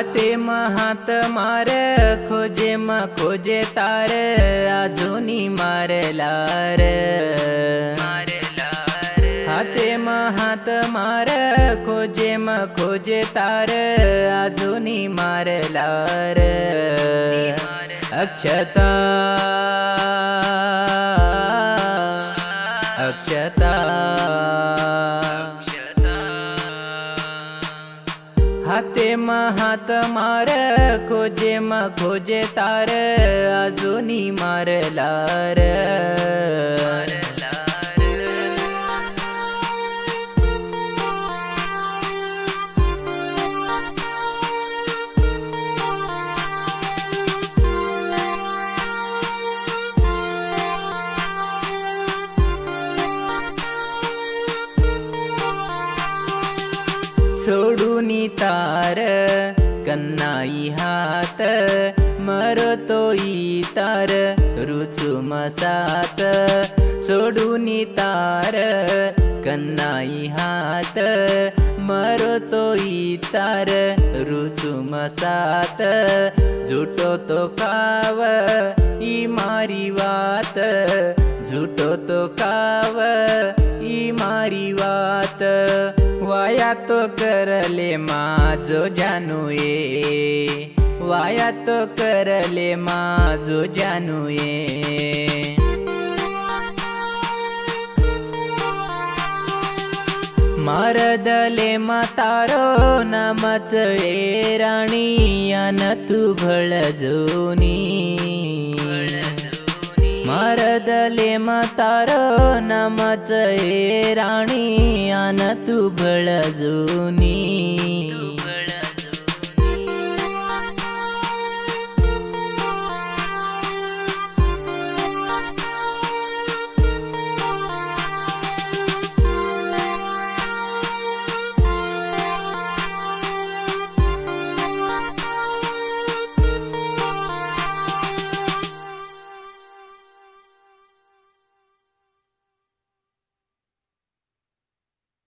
हाते हात मार खोजे खोजे तार अजूनी मारलार हाते हात मार खोजे खोजे तार अजूनी मारलार अक्षता अक्षता हाते हात मार खोजे खोजे तार अजूनी मारलार सोडूनी तार कन्नाई हात मरतोई तार रुचू मसात सोडूनी तार कन्नाई हात मरतोई तार रुचू मसात झुटो तो काव ई मारी वात झुटो तो काव ई मारी वात वाया तो करले माझो जानूए वाया तो करले माझो जानूए मारदले मातारो नामच ए राणी अन तू भळजोनी मारदले मातारो नामच ए राणी अन तू भळजोनी